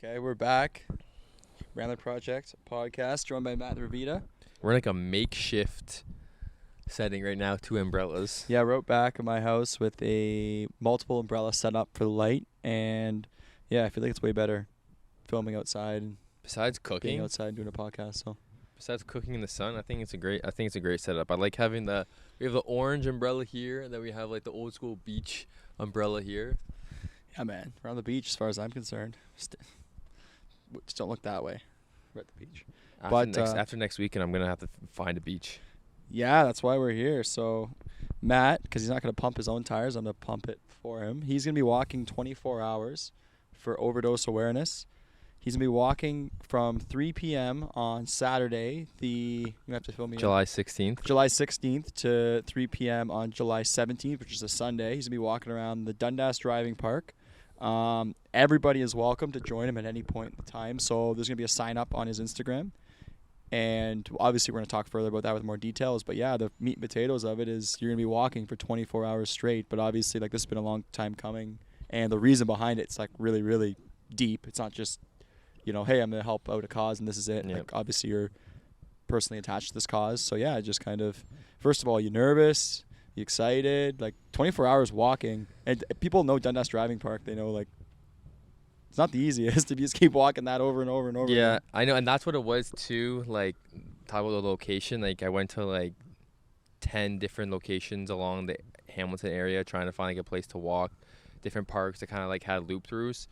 Okay, we're back. Ramblr Project podcast, joined by Matt and Ravida. We're in like a makeshift setting right now, 2 umbrellas. Yeah, we're out back at my house with a multiple umbrella set up for the light, and yeah, I feel like it's way better filming outside and Besides being cooking, outside doing a podcast. So besides cooking in the sun, I think it's a great setup. I like having we have the orange umbrella here, and then we have like the old school beach umbrella here. yeah, man, we're on the beach as far as I'm concerned. Just don't look that way. We're at the beach. After next weekend, I'm gonna have to find a beach. Yeah, that's why we're here. So Matt, because he's not going to pump his own tires, I'm going to pump it for him. He's going to be walking 24 hours for overdose awareness. He's going to be walking from 3 p.m. on Saturday, you have to film me July 16th. July 16th to 3 p.m. on July 17th, which is a Sunday. He's going to be walking around the Dundas Driving Park. Everybody is welcome to join him at any point in time. So there's going to be a sign up on his Instagram. And obviously, we're going to talk further about that with more details. But yeah, the meat and potatoes of it is you're going to be walking for 24 hours straight. But obviously, like, this has been a long time coming. And the reason behind it's like really, really deep. It's not just, hey, I'm going to help out a cause and this is it. Yep. Like, obviously, you're personally attached to this cause. So yeah, just kind of, first of all, you nervous? You excited? Like, 24 hours walking. And people know Dundas Driving Park. They know, like, it's not the easiest if you just keep walking that over and over and over. Yeah, again. I know, and that's what it was too. Like, talk about the location. Like, I went to like 10 different locations along the Hamilton area trying to find like a place to walk, different parks that kind of like had loop throughs.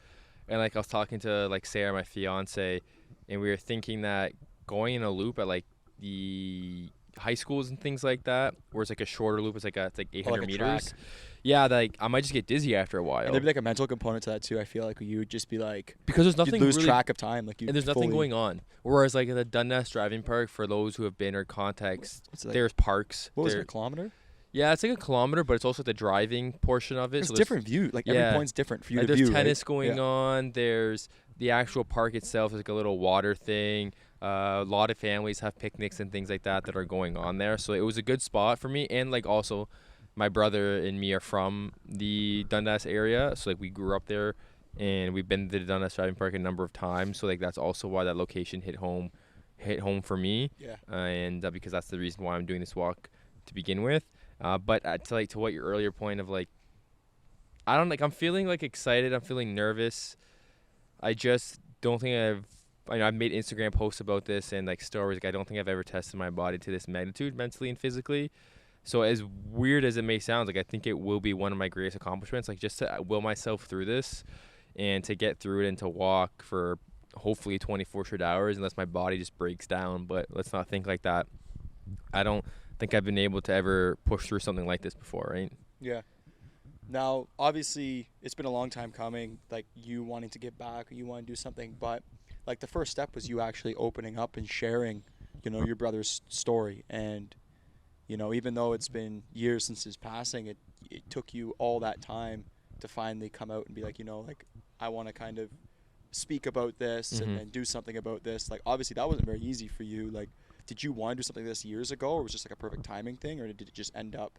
And like I was talking to like Sarah, my fiance, and we were thinking that going in a loop at like the high schools and things like that, where it's like a shorter loop, it's like 800 meters. Track. Yeah, like I might just get dizzy after a while. And there'd be like a mental component to that too. I feel like you would just be like, because there's nothing you'd lose really, track of time. Like, and there's nothing going on. Whereas like at the Dundas Driving Park, for those who have been or context, What's it like? there's parks. What was it, a kilometer? Yeah, it's like a kilometer, but it's also the driving portion of it. It's so different view. Like, every point's different for you like to view. there's tennis right? going on. There's the actual park itself. There's like a little water thing. A lot of families have picnics and things like that are going on there. So it was a good spot for me. And like also, my brother and me are from the Dundas area, so like we grew up there, and we've been to the Dundas Driving Park a number of times. So like that's also why that location hit home for me. Yeah. And because that's the reason why I'm doing this walk to begin with. But to what your earlier point of like, I'm feeling like excited. I'm feeling nervous. I just don't think I've made Instagram posts about this and like stories. Like, I don't think I've ever tested my body to this magnitude mentally and physically. So as weird as it may sound, like I think it will be one of my greatest accomplishments. Like, just to will myself through this and to get through it and to walk for hopefully 24 straight hours unless my body just breaks down. But let's not think like that. I don't think I've been able to ever push through something like this before, right? Yeah. Now, obviously, it's been a long time coming, like you wanting to get back or you want to do something. But like the first step was you actually opening up and sharing, your brother's story. And, even though it's been years since his passing, it took you all that time to finally come out and be like, like, I want to kind of speak about this and do something about this. Like, obviously, that wasn't very easy for you. Like, did you want to do something like this years ago, or was it just like a perfect timing thing, or did it just end up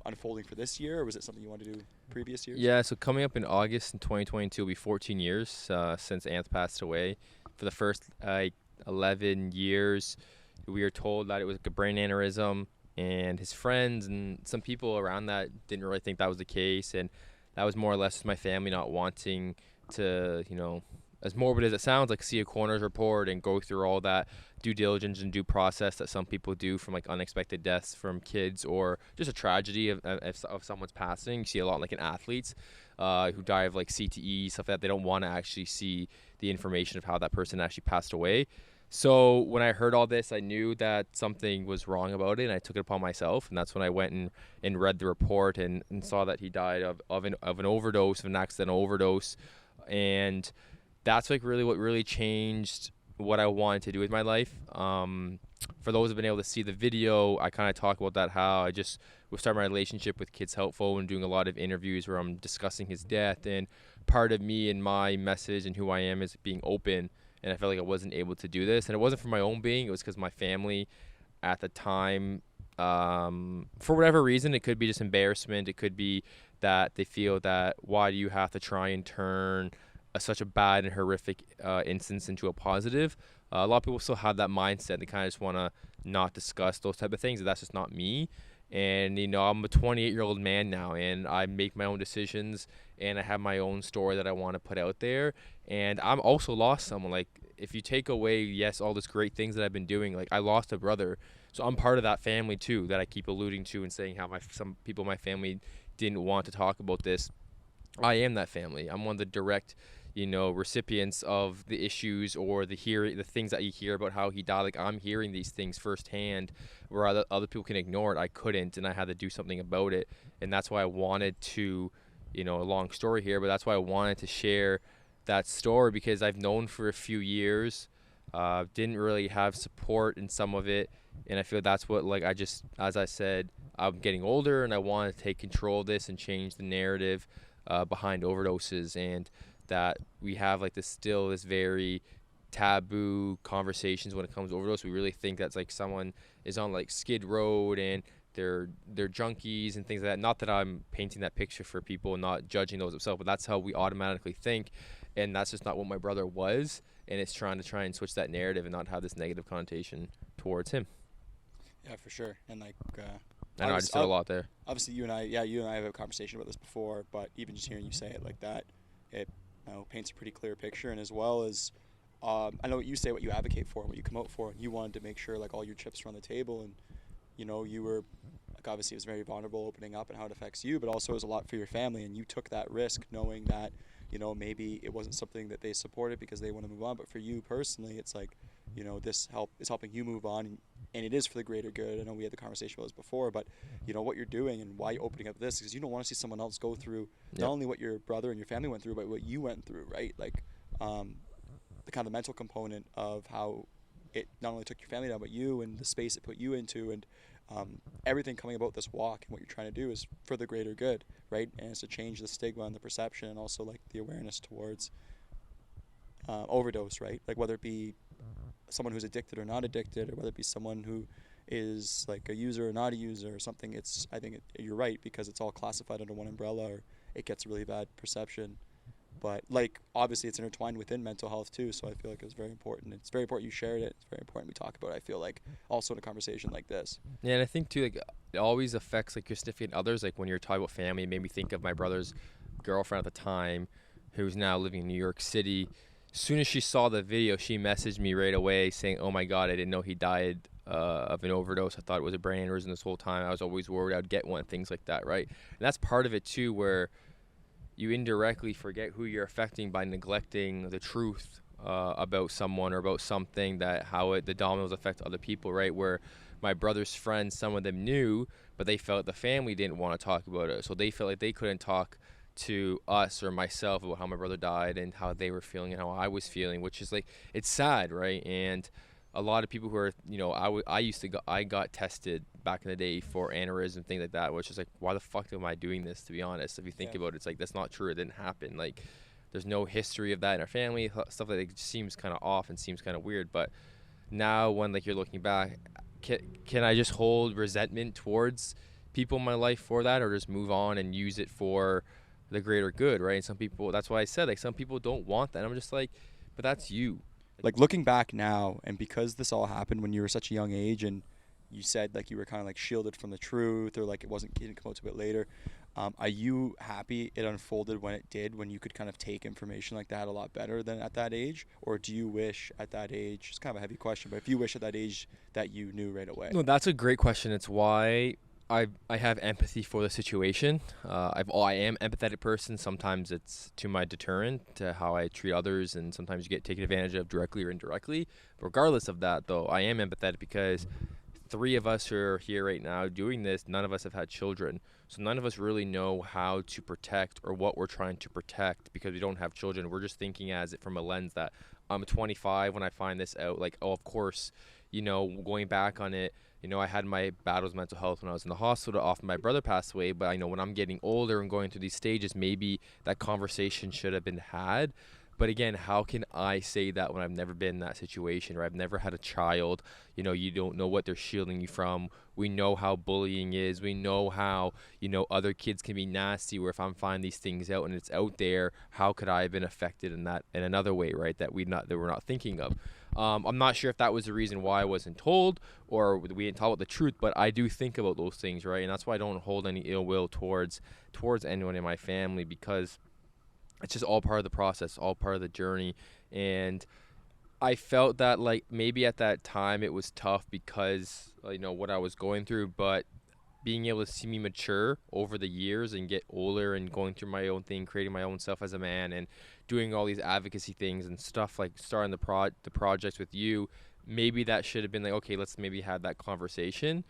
unfolding for this year, or was it something you wanted to do previous years? Yeah, so coming up in August in 2022 will be 14 years since Anth passed away. For the first 11 years, we were told that it was like a brain aneurysm, and his friends and some people around that didn't really think that was the case, and that was more or less my family not wanting to, as morbid as it sounds, like see a coroner's report and go through all that due diligence and due process that some people do from like unexpected deaths from kids or just a tragedy of someone's passing. You see a lot like in athletes who die of like CTE, stuff like that. They don't want to actually see the information of how that person actually passed away. So when I heard all this, I knew that something was wrong about it, and I took it upon myself. And that's when I went and read the report and saw that he died of an overdose, of an accidental overdose. And that's like really what really changed what I wanted to do with my life. For those who've been able to see the video, I kind of talk about that, how I just was starting my relationship with Kids Helpful and doing a lot of interviews where I'm discussing his death. And part of me and my message and who I am is being open. And I felt like I wasn't able to do this. And it wasn't for my own being. It was because my family at the time, for whatever reason, it could be just embarrassment. It could be that they feel that, why do you have to try and turn such a bad and horrific instance into a positive. A lot of people still have that mindset. They kind of just want to not discuss those type of things. And that's just not me. And I'm a 28-year-old man now, and I make my own decisions, and I have my own story that I want to put out there. And I'm also lost someone. Like, if you take away, yes, all these great things that I've been doing, like I lost a brother, so I'm part of that family too that I keep alluding to and saying how some people in my family didn't want to talk about this. I am that family. I'm one of the direct, recipients of the issues or the things that you hear about how he died. Like, I'm hearing these things firsthand, where other people can ignore it. I couldn't, and I had to do something about it. And that's why I wanted to, a long story here, but that's why I wanted to share that story, because I've known for a few years, didn't really have support in some of it. And I feel that's what, like, as I said, I'm getting older and I want to take control of this and change the narrative behind overdoses, and that we have like this very taboo conversations when it comes to overdose. We really think that's like someone is on like Skid Road and they're junkies and things like that. Not that I'm painting that picture for people and not judging those themselves, but that's how we automatically think, and that's just not what my brother was. And it's trying and switch that narrative and not have this negative connotation towards him. Yeah, for sure. And like, I know I just said a lot there. Obviously, you and I have a conversation about this before, but even just hearing you say it like that, it paints a pretty clear picture. And as well as, I know what you say, what you advocate for, what you come out for, and you wanted to make sure like all your chips were on the table, and you were like, obviously it was very vulnerable opening up and how it affects you, but also it was a lot for your family, and you took that risk knowing that maybe it wasn't something that they supported because they want to move on, but for you personally, it's like this is helping you move on, and it is for the greater good. I know we had the conversation about this before, but what you're doing and why you're opening up this, because you don't want to see someone else go through not only what your brother and your family went through, but what you went through, right? Like the kind of the mental component of how it not only took your family down, but you, and the space it put you into, and everything coming about this walk and what you're trying to do is for the greater good, right? And it's to change the stigma and the perception, and also like the awareness towards overdose, right? Like whether it be someone who's addicted or not addicted, or whether it be someone who is like a user or not a user or something. I think you're right, because it's all classified under one umbrella, or it gets really bad perception. But like obviously it's intertwined within mental health too, so I feel like it's very important. It's very important you shared it. It's very important we talk about it, I feel like, also in a conversation like this. Yeah, and I think too, like, it always affects like your significant others. Like when you're talking about family, it made me think of my brother's girlfriend at the time, who's now living in New York City. As soon as she saw the video, she messaged me right away saying, "Oh my God, I didn't know he died of an overdose. I thought it was a brain aneurysm this whole time. I was always worried I'd get one," things like that, right? And that's part of it too, where you indirectly forget who you're affecting by neglecting the truth about someone or about something, that how the dominoes affect other people, right? Where my brother's friends, some of them knew, but they felt the family didn't want to talk about it, so they felt like they couldn't talk to us or myself about how my brother died and how they were feeling and how I was feeling, which is like, it's sad, right? And a lot of people who are, I got tested back in the day for aneurysm, things like that, which is like, why the fuck am I doing this, to be honest? If you think about it, it's like, that's not true. It didn't happen. Like, there's no history of that in our family, stuff like that. It just seems kind of off and seems kind of weird. But now when like you're looking back, can I just hold resentment towards people in my life for that, or just move on and use it for the greater good, right? And some people, that's why I said, like, some people don't want that. And I'm just like, but that's you. Like looking back now, and because this all happened when you were such a young age, and you said like you were kind of like shielded from the truth, or like it didn't come out to a bit later, are you happy it unfolded when it did, when you could kind of take information like that a lot better than at that age? Or do you wish at that age, it's kind of a heavy question, but if you wish at that age that you knew right away? No, that's a great question. It's why I have empathy for the situation. I am an empathetic person. Sometimes it's to my deterrent to how I treat others, and sometimes you get taken advantage of directly or indirectly. But regardless of that, though, I am empathetic because 3 of us who are here right now doing this, none of us have had children. So none of us really know how to protect or what we're trying to protect because we don't have children. We're just thinking as it from a lens that I'm 25 when I find this out. Like, oh, of course, going back on it, I had my battles with mental health when I was in the hospital. Often my brother passed away, but I know when I'm getting older and going through these stages, maybe that conversation should have been had. But again, how can I say that when I've never been in that situation, or I've never had a child? You know, you don't know what they're shielding you from. We know how bullying is. We know how, you know, other kids can be nasty, where if I'm finding these things out and it's out there, how could I have been affected in that in another way, right? That we're not thinking of. I'm not sure if that was the reason why I wasn't told, or we didn't talk about the truth, but I do think about those things, right? And that's why I don't hold any ill will towards anyone in my family, because it's just all part of the process, all part of the journey. And I felt that, like, maybe at that time it was tough because, you know, what I was going through, but being able to see me mature over the years and get older and going through my own thing, creating my own stuff as a man, and doing all these advocacy things and stuff, like starting the projects with you, maybe that should have been like, okay, let's maybe have that conversation.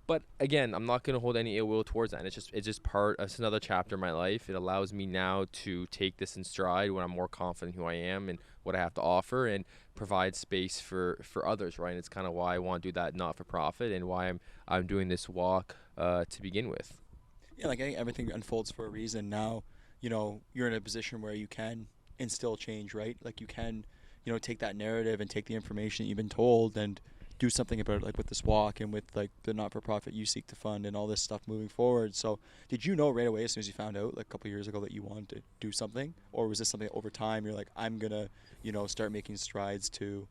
But again, I'm not going to hold any ill will towards that. And it's another chapter in my life. It allows me now to take this in stride when I'm more confident who I am and what I have to offer, and provide space for others, right? And it's kind of why I want to do that not for profit, and why I'm doing this walk to begin with. Yeah, like I think everything unfolds for a reason. Now, you know, you're in a position where you can instill change, right? Like you can, you know, take that narrative and take the information that you've been told and do something about it, like with this walk and with like the not-for-profit you seek to fund and all this stuff moving forward. So did you know right away, as soon as you found out like a couple of years ago, that you wanted to do something? Or was this something that over time you're like, I'm going to, you know, start making strides to,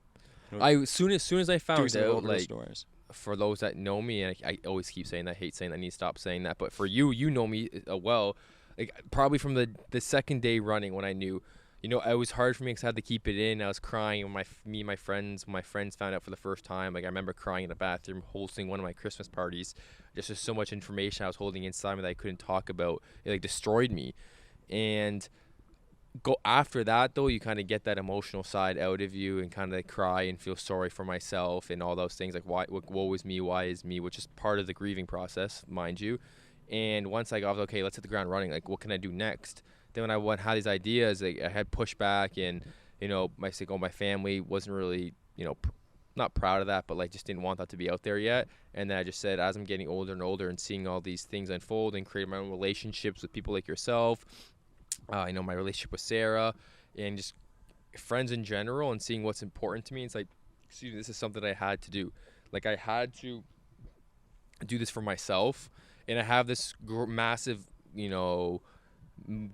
you know, As soon as I found out, like, stores? For those that know me, and I always keep saying that, I hate saying that, I need to stop saying that, but for you know me well, like probably from the second day running, when I knew, you know, it was hard for me because I had to keep it in. I was crying when my friends found out for the first time. Like, I remember crying in the bathroom hosting one of my Christmas parties. Just there's so much information I was holding inside me that I couldn't talk about. It like destroyed me. And go after that though, you kind of get that emotional side out of you and kind of cry and feel sorry for myself and all those things, like woe is me, why is me, which is part of the grieving process, mind you. And once I got, okay, let's hit the ground running, like what can I do next? Then when I had these ideas, like, I had pushback, and you know, my family wasn't really, you know, not proud of that, but like just didn't want that to be out there yet. And then I just said, as I'm getting older and older and seeing all these things unfold and creating my own relationships with people like yourself, you know, my relationship with Sarah, and just friends in general, and seeing what's important to me, it's like, excuse me, this is something I had to do. Like, I had to do this for myself, and I have this massive, you know,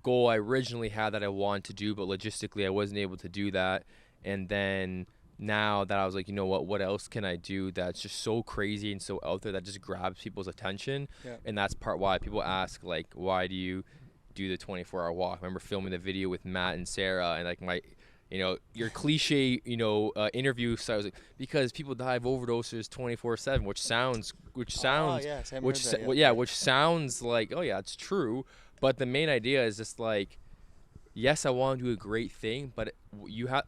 goal I originally had that I wanted to do, but logistically I wasn't able to do that. And then now that I was like, you know what else can I do that's just so crazy and so out there that just grabs people's attention? Yeah. And that's part why people ask, like, why do you do the 24-hour walk? I remember filming the video with Matt and Sarah, and like my, you know, your cliche, you know, interview. So I was like, because people die of overdoses 24/7, which sounds which sounds like, oh yeah, it's true. But the main idea is just like, yes, I want to do a great thing, but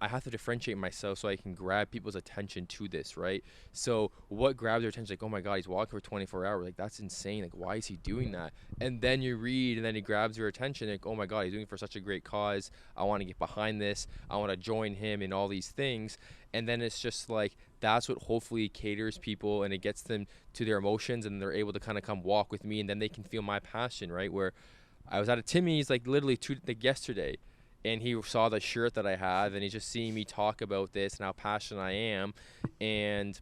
I have to differentiate myself so I can grab people's attention to this, right? So what grabs their attention? Like, oh my God, he's walking for 24 hours. Like, that's insane. Like, why is he doing that? And then you read, and then he grabs your attention. Like, oh my God, he's doing it for such a great cause. I want to get behind this. I want to join him in all these things. And then it's just like, that's what hopefully caters people, and it gets them to their emotions, and they're able to kind of come walk with me, and then they can feel my passion, right? Where I was at a Timmy's like literally yesterday, and he saw the shirt that I have, and he's just seeing me talk about this and how passionate I am, and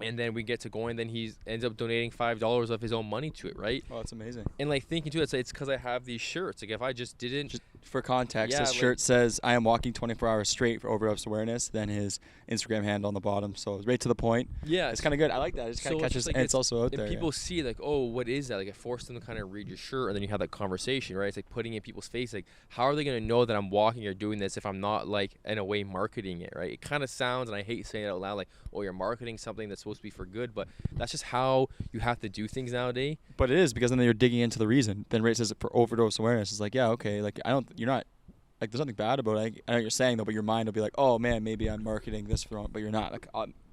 then we get to going, then he ends up donating $5 of his own money to it, right? Oh, that's amazing. And like thinking to it, it's because I have these shirts. Like, if I just didn't, Just for context, Yeah, his shirt says, I am walking 24 hours straight for overdose awareness, then his Instagram handle on the bottom. So it's right to the point. yeah, It's kind of good. I like that. It just kind of catches, like, and it's also out and there. people see like, oh, what is that? Like, it forced them to kind of read your shirt, and then you have that conversation, right? It's like putting it in people's face. Like, how are they going to know that I'm walking or doing this if I'm not, like, in a way marketing it, right? It kind of sounds, and I hate saying it out loud, like, oh, you're marketing something that's supposed to be for good, but that's just how you have to do things nowadays. But it is, because then you're digging into the reason. Then Ray says it for overdose awareness. It's like, yeah, okay. Like, you're not, like, there's nothing bad about it. I know what you're saying, though, but your mind will be like, oh, man, maybe I'm marketing this wrong. But you're not. Like,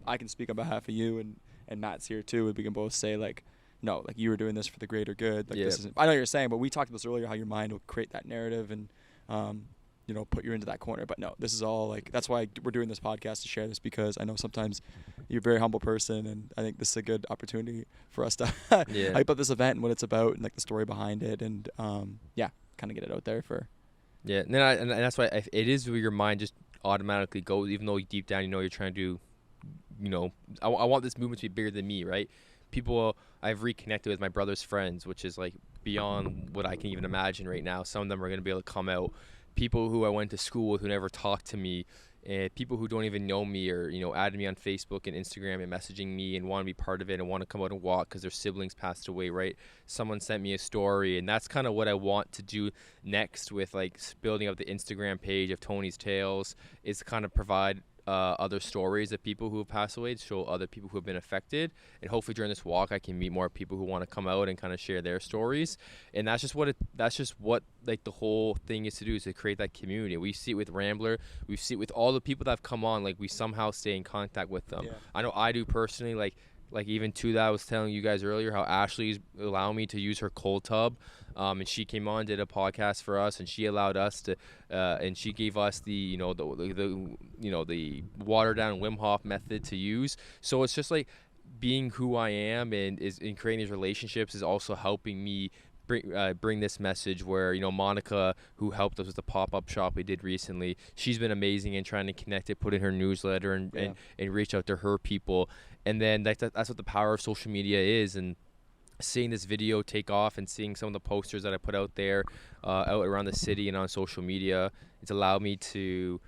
I can speak on behalf of you, and Matt's here, too, and we can both say, like, no, like, you were doing this for the greater good. Like, Yeah. this isn't, I know what you're saying, but we talked about this earlier, how your mind will create that narrative and, you know, put you into that corner. But no, this is all, like, that's why we're doing this podcast, to share this, because I know sometimes you're a very humble person, and I think this is a good opportunity for us to Yeah. hype up this event and what it's about, and like the story behind it, and yeah, kind of get it out there for Yeah, and that's why it is where your mind just automatically goes, even though deep down you know you're trying to, you know, I want this movement to be bigger than me, right? People, I've reconnected with my brother's friends, which is like beyond what I can even imagine right now. Some of them are going to be able to come out. People who I went to school with who never talked to me, and people who don't even know me or, you know, added me on Facebook and Instagram and messaging me and want to be part of it and want to come out and walk because their siblings passed away, right? Someone sent me a story, and that's kind of what I want to do next with like building up the Instagram page of Tony's Tales, is to kind of provide other stories of people who have passed away, to show other people who have been affected, and hopefully during this walk I can meet more people who want to come out and kind of share their stories. And that's just what like the whole thing is to do, is to create that community. We see it with Ramblr, we see it with all the people that have come on, like we somehow stay in contact with them. Yeah. I know I do personally, like even to that I was telling you guys earlier, how Ashley's allowing me to use her cold tub, and she came on, did a podcast for us, and she allowed us to, and she gave us the, you know, the you know, the watered down Wim Hof method to use. So it's just like being who I am and is in creating these relationships is also helping me bring this message where, you know, Monica, who helped us with the pop-up shop we did recently, she's been amazing in trying to connect it, put in her newsletter and reach out to her people. And then that's what the power of social media is. And seeing this video take off and seeing some of the posters that I put out there, out around the city and on social media, it's allowed me to, you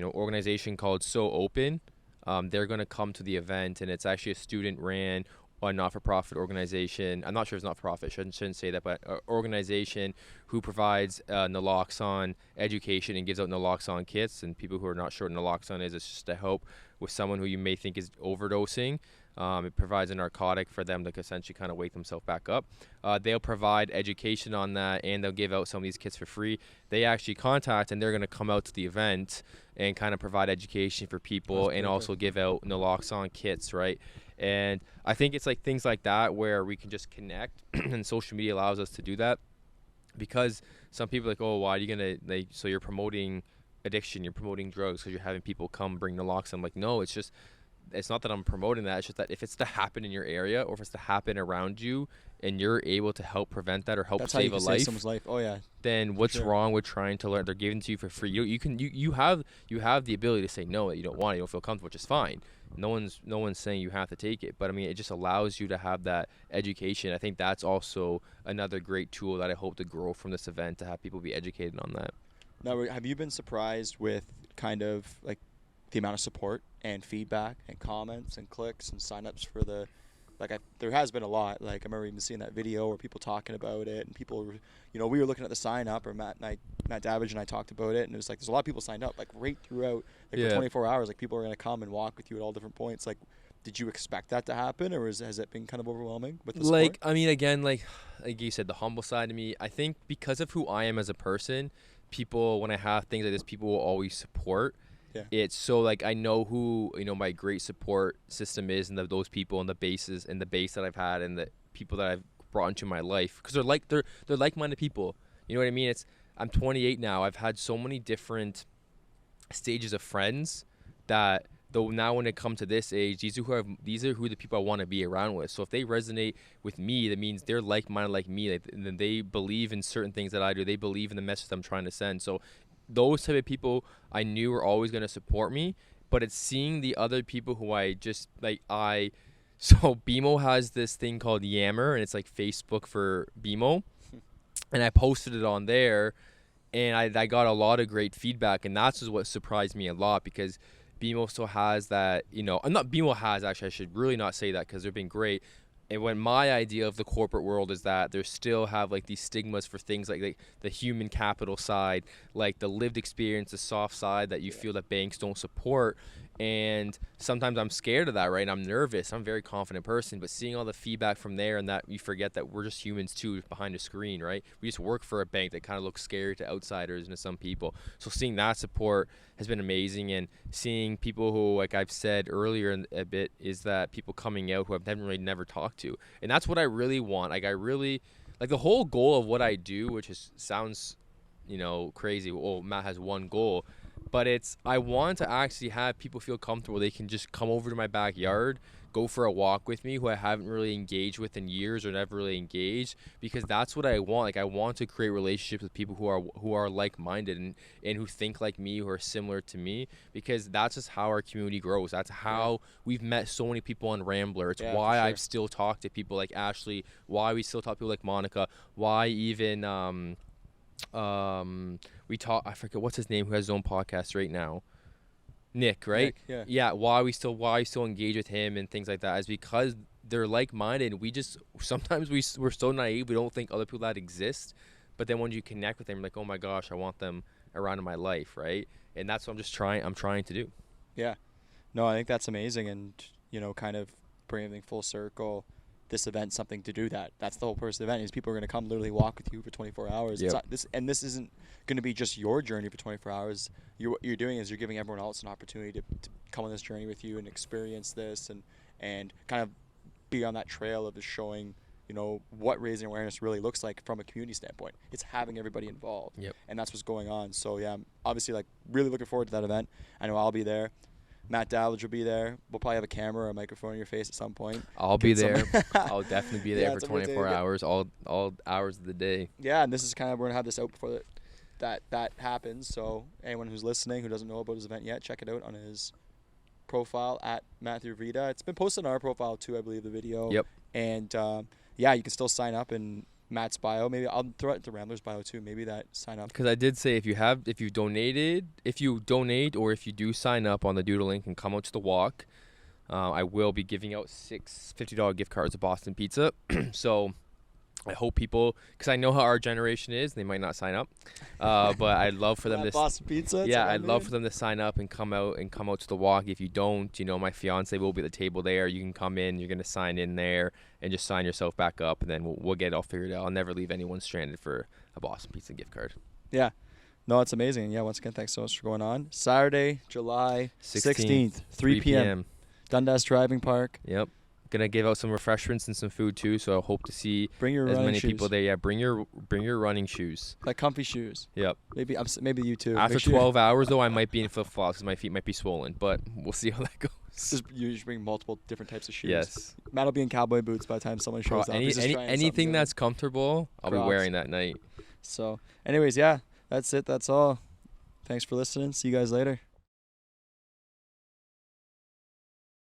know, organization called So Open. They're going to come to the event, and it's actually a student-ran or not-for-profit organization. I'm not sure if it's not-for-profit. Shouldn't say that, but an organization who provides naloxone education and gives out naloxone kits. And people who are not sure what naloxone is, it's just to help with someone who you may think is overdosing. It provides a narcotic for them to essentially kind of wake themselves back up. They'll provide education on that, and they'll give out some of these kits for free. They actually contact, and they're going to come out to the event and kind of provide education for people, and also give out naloxone kits, right? And I think it's like things like that where we can just connect, and social media allows us to do that. Because some people are like, oh, why are you going to, like, so you're promoting addiction, you're promoting drugs because you're having people come bring naloxone. I'm like, no, it's not that I'm promoting that. It's just that if it's to happen in your area, or if it's to happen around you, and you're able to help prevent that or help That's save how a you can life, save someone's life. Oh yeah. then what's sure. wrong with trying to learn? They're given to you for free. You have the ability to say no, that you don't want it, you don't feel comfortable, which is fine. No one's saying you have to take it, but I mean, it just allows you to have that education. I think that's also another great tool that I hope to grow from this event, to have people be educated on that. Now, have you been surprised with kind of like the amount of support and feedback and comments and clicks and signups for the, like, there has been a lot. Like, I remember even seeing that video where people talking about it, and people were, you know, we were looking at the sign up, or Matt Davidge and I talked about it, and it was like there's a lot of people signed up, like right throughout, like for 24 hours, like people are going to come and walk with you at all different points. Like, did you expect that to happen, or has it been kind of overwhelming with the support? Like, I mean, again, like you said, the humble side to me, I think because of who I am as a person, people, when I have things like this, people will always support. Yeah. It's so, like, I know who, you know, my great support system is, and those people and the bases and the base that I've had and the people that I've brought into my life, because they're like-minded people. You know what I mean? I'm 28 now. I've had so many different stages of friends that, though now when it comes to this age, these are who the people I want to be around with. So if they resonate with me, that means they're like-minded like me, and then they believe in certain things that I do. They believe in the message I'm trying to send. So those type of people I knew were always going to support me, but it's seeing the other people who I just, like, so BMO has this thing called Yammer, and it's like Facebook for BMO, and I posted it on there, and I got a lot of great feedback, and that's just what surprised me a lot, because BMO still has that, you know, I'm not BMO has, actually, I should really not say that, because they've been great. And when my idea of the corporate world is that they still have like these stigmas for things like the human capital side, like the lived experience, the soft side that you feel that banks don't support. And sometimes I'm scared of that, right? I'm nervous. I'm a very confident person, but seeing all the feedback from there, and that you forget that we're just humans too behind a screen, right? We just work for a bank that kind of looks scary to outsiders and to some people. So seeing that support has been amazing, and seeing people who, like I've said earlier a bit, is that people coming out who I've never talked to. And that's what I really want. Like, I really, like, the whole goal of what I do, which sounds, you know, crazy. Oh, Matt has one goal. But I want to actually have people feel comfortable. They can just come over to my backyard, go for a walk with me, who I haven't really engaged with in years or never really engaged, because that's what I want. Like, I want to create relationships with people who are like-minded and who think like me, who are similar to me, because that's just how our community grows. That's how we've met so many people on Ramblr. It's why I've still talked to people like Ashley, why we still talk to people like Monica, why even I forget what's his name, who has his own podcast right now. Nick, right? Nick, yeah. Why we still engage with him and things like that is because they're like-minded. We just sometimes we're so naive, we don't think other people that exist, but then when you connect with them, you're like, oh my gosh, I want them around in my life, right? And that's what I'm trying to do. Yeah, no, I think that's amazing, and kind of bring everything full circle. This event's something to do that. That's the whole purpose of the event, is people are going to come literally walk with you for 24 hours. Yep. This isn't going to be just your journey for 24 hours. What you're doing is you're giving everyone else an opportunity to come on this journey with you and experience this and kind of be on that trail of just showing, what raising awareness really looks like from a community standpoint. It's having everybody involved. Yep. And that's what's going on. So, yeah, I'm obviously, really looking forward to that event. I know I'll be there. Matt Dowledge will be there. We'll probably have a camera or a microphone in your face at some point. I'll be there. I'll definitely be there for 24 hours, all hours of the day. Yeah, and this is kind of, we're going to have this out before that happens. So anyone who's listening who doesn't know about his event yet, check it out on his profile at Matthew Ravida. It's been posted on our profile too, I believe, the video. Yep. And you can still sign up in Matt's bio. Maybe I'll throw it to Rambler's bio too. Maybe that sign up. Because I did say if you donate or if you do sign up on the Doodle link and come out to the walk, I will be giving out 6 $50 gift cards to Boston Pizza. So I hope people, because I know how our generation is, they might not sign up. But I'd love for them to Boston Pizza. Yeah, I'd love for them to sign up and come out to the walk. If you don't, my fiance will be at the table there. You can come in. You're gonna sign in there and just sign yourself back up, and then we'll get it all figured out. I'll never leave anyone stranded for a Boston Pizza gift card. Yeah. No, it's amazing. Yeah, once again, thanks so much for going on. Saturday, July 16th, 3 p.m. Dundas Driving Park. Yep. Gonna give out some refreshments and some food too, so I hope to see as many shoes. people there. Yeah, bring your running shoes. Like comfy shoes. Yep. Maybe you too. After 12 hours though, I might be in flip-flops because my feet might be swollen, but we'll see how that goes. You just bring multiple different types of shoes. Yes. Matt will be in cowboy boots by the time someone shows up. Anything that's comfortable, I'll be wearing that night. So, anyways, yeah, that's it. That's all. Thanks for listening. See you guys later.